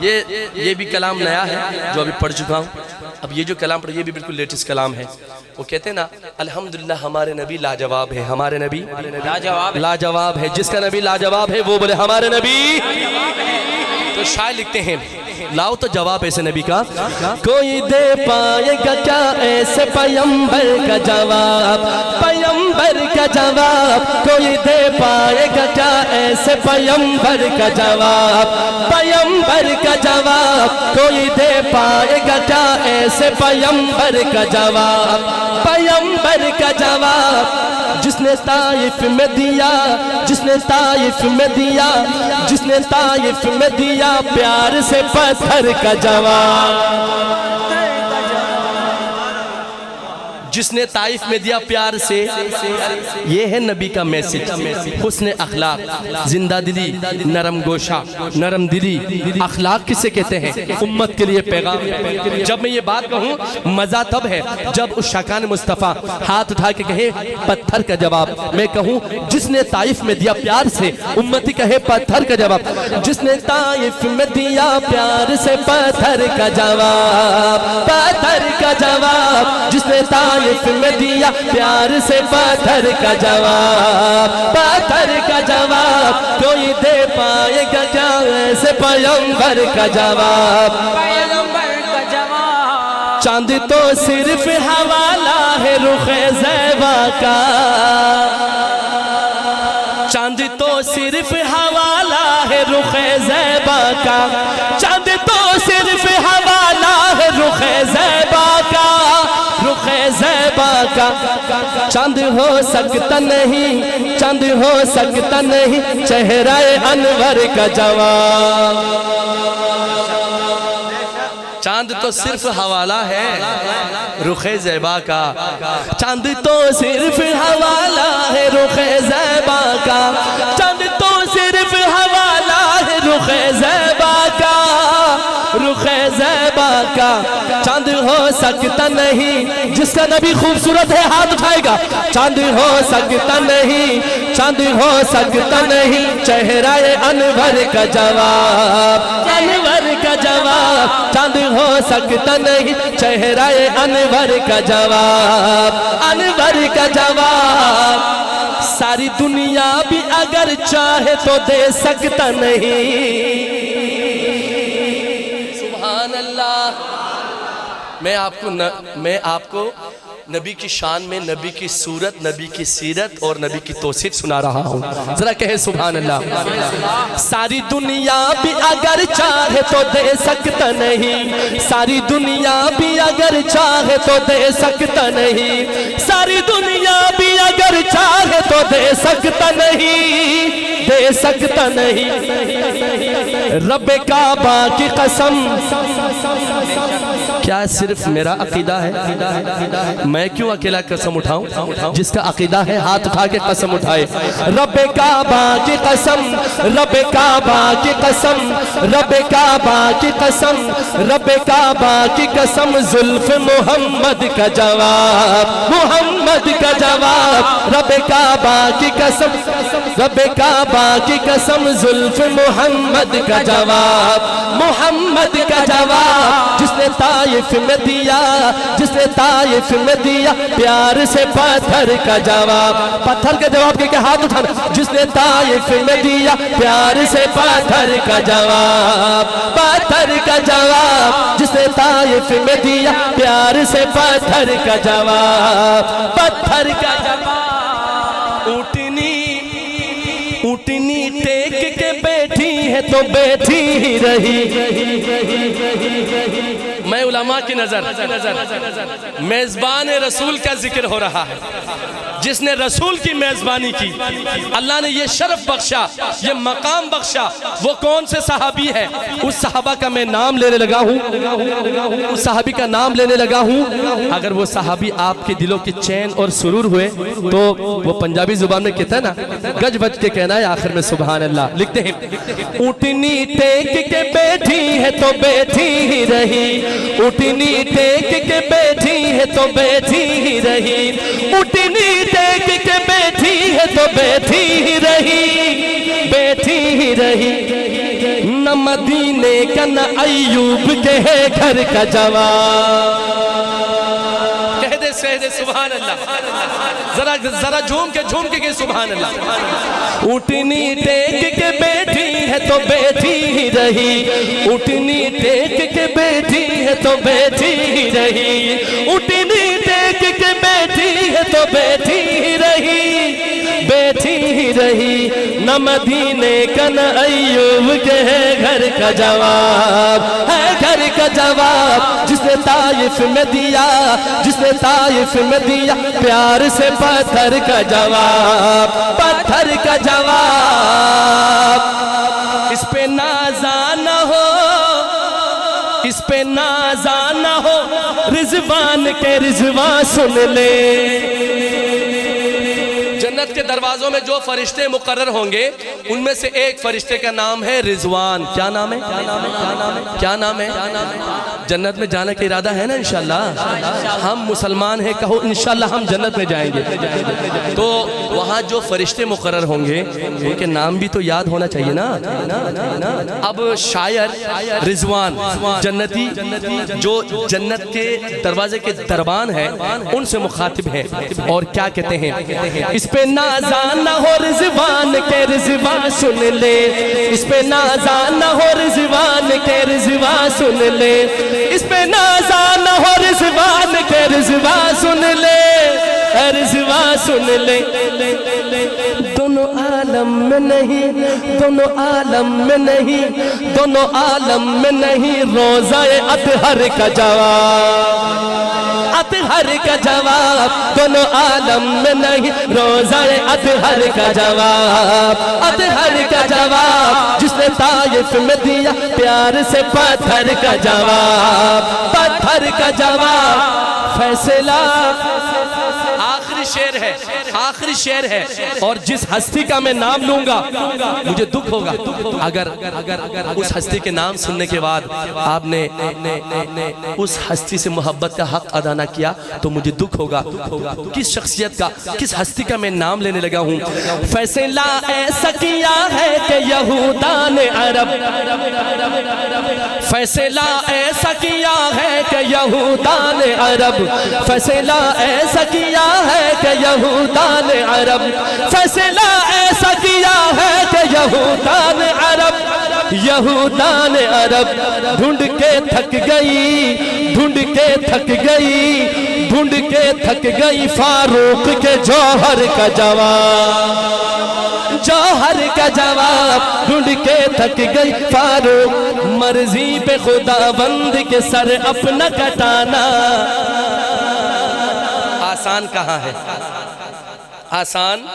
یہ بھی کلام نیا ہے جو ابھی پڑھ چکا ہوں. اب یہ جو کلام پڑھ یہ بھی بالکل لیٹسٹ کلام ہے. وہ کہتے ہیں نا الحمدللہ ہمارے نبی لاجواب ہے. ہمارے نبی لاجواب ہے. جس کا نبی لاجواب ہے وہ بولے ہمارے نبی. تو شاعر لکھتے ہیں لاؤ تو جواب ایسے نبی کا. کوئی دے پائے گا کیا ایسے پیمبر کا جواب. پیمبر کا جواب کوئی دے پائے گا کیا ایسے پیمبر کا جواب. پیمبر کا جواب کوئی دے پائے گا کیا ایسے پیمبر کا جواب. پیمبر کا جواب جس نے طائف میں دیا, جس نے طائف میں دیا, جس نے طائف میں دیا پیار سے پتھر کا جواب. جس نے طائف میں دیا پیار سے. یہ ہے نبی کا میسج. حسن اخلاق, زندہ دلی, نرم گوشہ, نرم دلی. اخلاق کسے کہتے ہیں؟ امت کے لیے پیغام. جب میں یہ بات کہوں مزہ تب ہے جب اس شاکان مصطفیٰ ہاتھ اٹھا کے کہے پتھر کا جواب. میں کہوں جس نے طائف میں دیا پیار سے, امتی کہے پتھر کا جواب. جس نے طائف میں دیا پیار سے پتھر کا جواب. پتھر کا جواب جس نے طائف میں دیا پیار سے پتھر کا جواب. پتھر کا جواب کوئی دے پائے گا کیا ایسے پیمبر کا جواب. چاند تو صرف حوالہ ہے رخ زیبا کا. چاند تو صرف حوالہ ہے رخ زیبا کا. چاند تو صرف حوالہ ہے رخ زیبا کا. رخ زیبا کا چاند ہو سکتا نہیں, چاند ہو سکتا نہیں چہرہ انور کا جواب. چاند تو صرف حوالہ ہے رخ زیبا کا. چاند تو صرف حوالہ ہے رخ زیبا کا. چاند تو صرف حوالہ ہے رخ زیبا کا. رخ زیبا کا چاند ہو سکتا نہیں. جس کا نبی خوبصورت ہے ہاتھ اٹھائے گا. چاند ہو سکتا نہیں, چاند ہو سکتا نہیں چہرہ انور کا جواب. انور کا جواب چاند ہو سکتا نہیں چہرہ انور کا جواب. انور کا جواب ساری دنیا بھی اگر چاہے تو دے سکتا نہیں. سبحان اللہ. میں آپ کو نبی کی شان میں نبی کی صورت, نبی کی سیرت اور نبی کی توصیف سنا رہا ہوں. ذرا کہے سبحان اللہ. ساری دنیا بھی اگر چاہے تو دے سکتا نہیں. ساری دنیا بھی اگر چاہے تو دے سکتا نہیں. ساری دنیا بھی اگر چاہے تو دے سکتا نہیں. دے سکتا نہیں. رب کعبہ کی قسم. کیا صرف میرا عقیدہ ہے؟ میں کیوں اکیلا قسم اٹھاؤں؟ جس کا عقیدہ ہے ہاتھ اٹھا کے قسم اٹھائے. رب کعبہ کی قسم, رب کعبہ کی قسم, رب کعبہ کی قسم, رب کعبہ کی قسم زلف محمد کا جواب. محمد کا جواب رب کعبہ کی قسم, رب کعبہ کی قسم زلف محمد کا جواب. محمد کا جواب جس نے طائف میں دیا, جس نے طائف میں دیا پیار سے پتھر کا جواب. پتھر کا جواب کہ ہاتھ اٹھانا. جس نے طائف میں دیا پیار سے پتھر کا جواب. پتھر کا جواب جس نے طائف میں دیا پیار سے پتھر کا جواب. پتھر کا جواب. اونٹنی ٹیک کے بیٹھی ہے تو بیٹھی ہی رہی. میں علماء کی نظر میزبان رسول کا ذکر ہو رہا ہے. جس نے رسول کی میزبانی کی, اللہ نے یہ شرف بخشا, یہ مقام بخشا. وہ کون سے صحابی ہے؟ اس صحابہ کا میں نام لینے لگا ہوں, اس صحابی کا نام لینے لگا ہوں. اگر وہ صحابی آپ کے دلوں کے چین اور سرور ہوئے تو وہ پنجابی زبان میں کہتا ہے نا, گج بج کے کہنا ہے آخر میں سبحان اللہ. لکھتے ہیں اونٹنی ٹیک کے بیٹھی ہے تو بیٹھی ہی رہی. اونٹنی ٹیک کے بیٹھی ہے تو بیٹھی ہی رہی. اونٹنی ٹیک کے بیٹھی ہے تو بیٹھی ہی رہی. بیٹھی ہی رہی. نہ مدینے کا نہ ایوب کے ہے گھر کا جواب. کہہ دے سبحان اللہ. ذرا جھوم کے کہ سبحان اللہ. اٹھنی ٹیک کے بیٹھی ہے تو بیٹھی ہی رہی. اٹھنی ٹیک کے بیٹھی ہے تو بیٹھی ہی رہی. اٹھنی ٹیک کے بیٹھی ہے تو بیٹھی ہی رہی. بیٹھی ہی رہی. نہ مدینے کا نہ ایوب کے ہے گھر کا جواب. ہے گھر کا جواب جس نے طائف میں دیا. جس نے طائف میں دیا پیار سے پتھر کا جواب. پتھر کا جواب. اس پہ نازا نہ ہو. اس پہ نازا نہ ہو. رضوان کے رضوان سن لے. جنت کے دروازوں میں جو فرشتے مقرر ہوں گے ان میں سے ایک فرشتے کا نام ہے رضوان. کیا نام ہے؟ کیا نام ہے؟ جنت میں جانے کا ارادہ ہے نا انشاءاللہ. ہم مسلمان ہیں, کہو انشاءاللہ ہم جنت میں جائیں گے. تو وہاں جو فرشتے مقرر ہوں گے ان کے نام بھی تو یاد ہونا چاہیے نا. اب شاعر رضوان جنتی جو جنت کے دروازے کے دربان ہیں ان سے مخاطب ہیں اور کیا کہتے ہیں. اس پہ نازا نہ ہو رضوان کے رضوان سن لے. اس پہ نازا نہ ہو رضوان کے رضوان سن لے. اس پہ نازا نہ ہو رضوان کے رضوان سن لے. رضوان سن لے. دونوں عالم میں نہیں. دونوں عالم میں نہیں. دونوں عالم میں نہیں. روزہ اطہر کا جواب. اطہر کا جواب. دونوں عالم میں نہیں. روزہ اطہر کا جواب. اطہر کا جواب جس نے طائف میں دیا پیار سے پتھر کا جواب. پتھر کا جواب. فیصلہ آخری شعر ہے. آخری شعر ہے. اور جس ہستی کا میں نام لوں گا مجھے دکھ ہوگا اگر اس ہستی کے نام سننے کے بعد آپ نے اس ہستی سے محبت کا حق ادا نہ کیا تو مجھے دکھ ہوگا. کس شخصیت کا, کس ہستی کا میں نام لینے لگا ہوں. فیصلہ ایسا کیا ہے کہ یہودان عرب. فیصلہ ایسا کیا ہے کہ یہودان عرب. فیصلہ ایسا کیا ہے کہ یہودان عرب. فیصلہ ایسا کیا ہے کہ یہودان عرب. یہودان عرب ڈھونڈ کے تھک گئی. ڈھونڈ کے تھک گئی. ڈھونڈ کے تھک گئی فاروق کے جوہر کا جواب. جوہر کا جواب ڈھونڈ کے تھک گئی فاروق. مرضی پہ خدا بند کے سر اپنا کٹانا. آسان کہاں ہے؟ آسان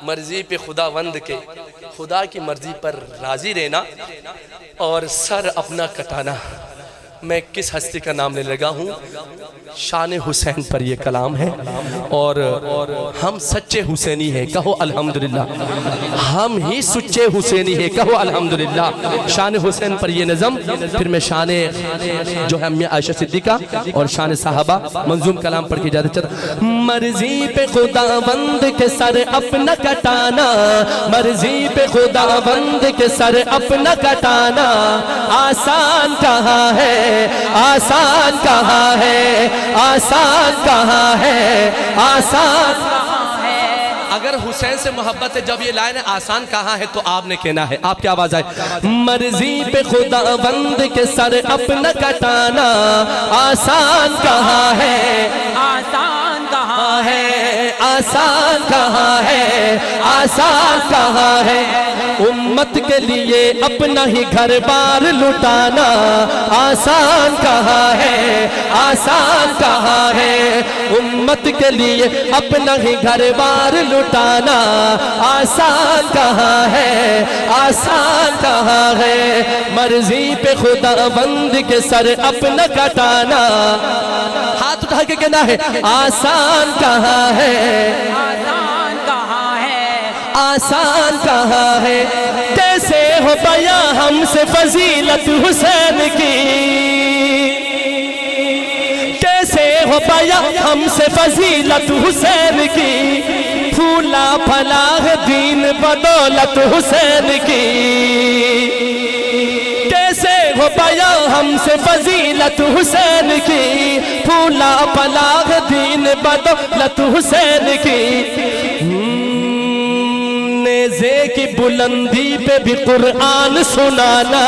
مرضی پہ خدا بند کے خدا کی مرضی پر راضی رہنا اور سر اپنا کٹانا. میں کس ہستی کا نام لے لگا ہوں؟ شان حسین پر یہ کلام ہے اور ہم سچے حسینی ہیں, کہو الحمدللہ. ہم ہی سچے حسینی ہیں, کہو الحمدللہ. شان حسین پر یہ نظم, پھر میں شان جو ہے امی عائشہ صدیقہ اور شان صحابہ منظوم کلام پڑھ کے جاتے چلتا. مرضی پہ خدا بند کے سر اپنا کٹانا. مرضی پہ خدا بند کے سر اپنا کٹانا. آسان کہاں ہے؟ آسان کہاں ہے؟ آسان کہاں ہے؟ آسان کہاں ہے؟ اگر حسین سے محبت ہے, جب یہ لائن آسان کہاں ہے تو آپ نے کہنا ہے. آپ کی آواز آئے. مرضی پہ خدا بند کے سر اپنا کٹانا. آسان کہاں ہے؟ آسان کہاں ہے؟ آسان کہاں ہے؟ آسان کہاں ہے؟ امت کے لیے اپنا ہی گھر بار لٹانا. آسان کہاں ہے؟ آسان کہاں ہے؟ امت کے لیے اپنا ہی گھر بار لٹانا. آسان کہاں ہے؟ آسان کہاں ہے؟ مرضی پہ خدا بند کے سر اپنا کٹانا. ہاتھ اٹھا کے کہنا ہے آسان کہاں ہے؟ آسان کہاں ہے؟ آسان کہاں ہے؟ کیسے ہو بیاں ہم سے فضیلت حسین کی. کیسے ہو بیاں ہم سے فضیلت حسین کی. پھولا پھلا ہے دین بدولت حسین کی، کیسے ہو بیاں ہم سے فضیلت حسین کی، پھولا پھلا ہے دین بدولت حسین کی، نیزے کی بلندی پہ بھی قرآن سنانا،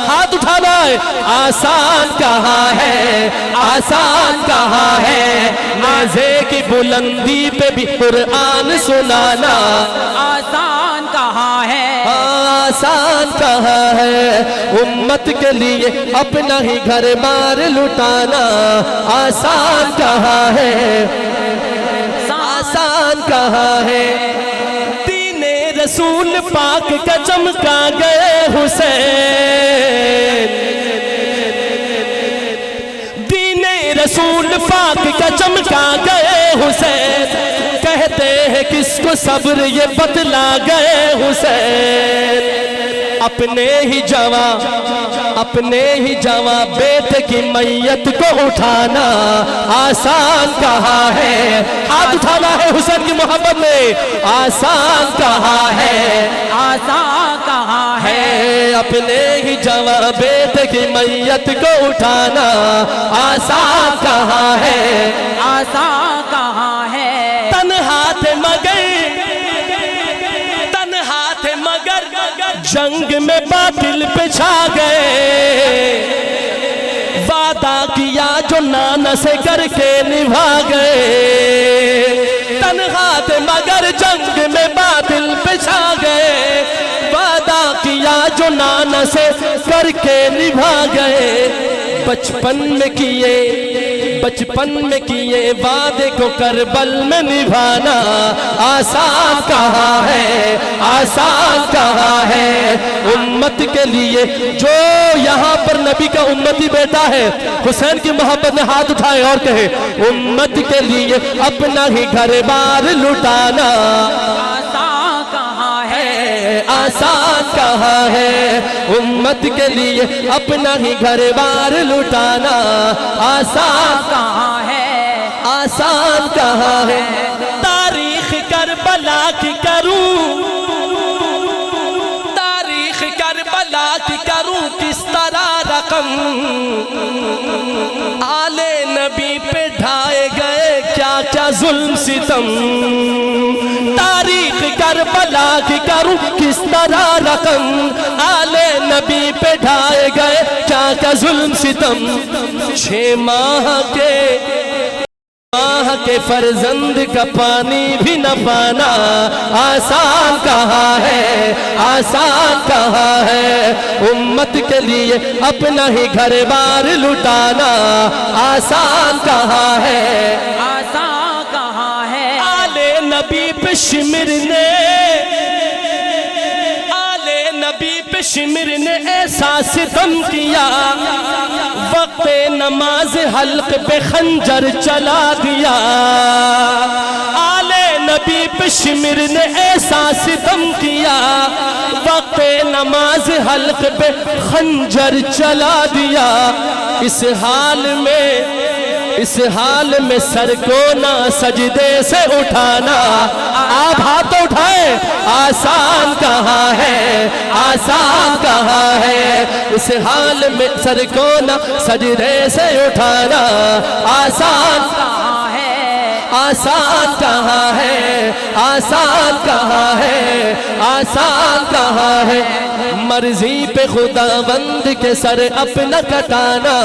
ہاتھ اٹھانا ہے، آسان کہاں ہے، آسان کہاں ہے، نیزے کی بلندی پہ بھی قرآن سنانا، آسان کہاں ہے، آسان کہاں ہے، امت کے لیے اپنا ہی گھر بار لٹانا، آسان کہاں ہے، آسان کہاں ہے، رسول پاک کا چمکا گئے حسین، دین رسول پاک کا چمکا گئے حسین، کہتے ہیں کس کو صبر یہ بتلا گئے حسین، اپنے ہی جواں بیٹے کی میت کو اٹھانا آسان کہاں ہے، ہاتھ اٹھانا ہے حسین کی محبت میں، آسان کہاں ہے، آسان کہاں ہے، اپنے ہی جواں بیٹے کی میت کو اٹھانا آسان کہاں ہے، آسان کہاں ہے، تنہا تھے مگر جنگ میں باطل پہ چھا گئے، وعدہ کیا جو نانا سے کر کے نبھا گئے، تنہا تھے مگر جنگ میں باطل پہ چھا گئے، وعدہ کیا جو نانا سے کر کے نبھا گئے، بچپن میں کیے وعدے کو کربل میں نبھانا آسان کہاں ہے، آسان کہاں ہے، امت کے لیے جو یہاں پر نبی کا امتی بیٹا ہے حسین کی محبت میں ہاتھ اٹھائے اور کہے امت کے لیے اپنا ہی گھر بار لٹانا آسان کہاں ہے، آسان کہاں ہے، امت کے لیے اپنا ہی گھر بار لٹانا آسان کہاں ہے، آسان کہاں ہے، تاریخ کربلا کی کروں، تاریخ کربلا کی کروں کس طرح رقم، آل نبی پہ ڈھائے گئے کیا کیا ظلم ستم، تاریخ کربلا کی کروں کس طرح رقم، آل نبی پہ ڈھائے گئے کیا کیا ظلم ستم، 6 ماہ کے فرزند کا پانی بھی نہ پانا آسان کہاں ہے، آسان کہاں ہے، امت کے لیے اپنا ہی گھر بار لٹانا آسان کہاں ہے، آسان کہاں ہے، آل نبی پہ شمر نے ایسا ستم کیا، وقت نماز حلق پہ خنجر چلا دیا، آل نبی پہ شمر نے ایسا ستم کیا، وقت نماز حلق پہ خنجر چلا دیا، اس حال میں سر کو نہ سجدے سے اٹھانا، آپ ہاتھ اٹھائیں، آسان کہاں ہے، آسان کہاں ہے، اس حال میں سر کو نہ سجدے سے اٹھانا آسان کہاں ہے، آسان کہاں ہے، آسان کہاں ہے، آسان کہاں ہے، مرضی پہ خداوند کے سر اپنا کٹانا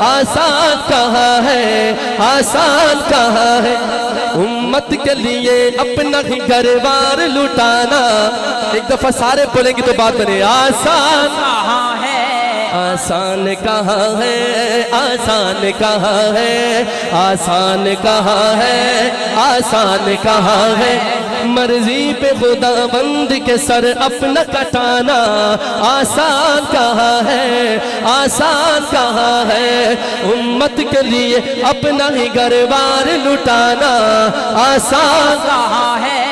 آسان کہاں ہے، آسان کہاں ہے، امت کے لیے اپنا ہی گھر بار لٹانا، ایک دفعہ سارے بولیں گے تو بات بنے، آسان کہاں ہے، آسان کہاں ہے، آسان کہاں ہے، آسان کہاں ہے، آسان کہاں ہے، مرضی پہ خداوند کے سر اپنا کٹانا آسان کہاں ہے، آسان کہاں ہے، امت کے لیے اپنا ہی گھر بار لٹانا آسان کہاں ہے،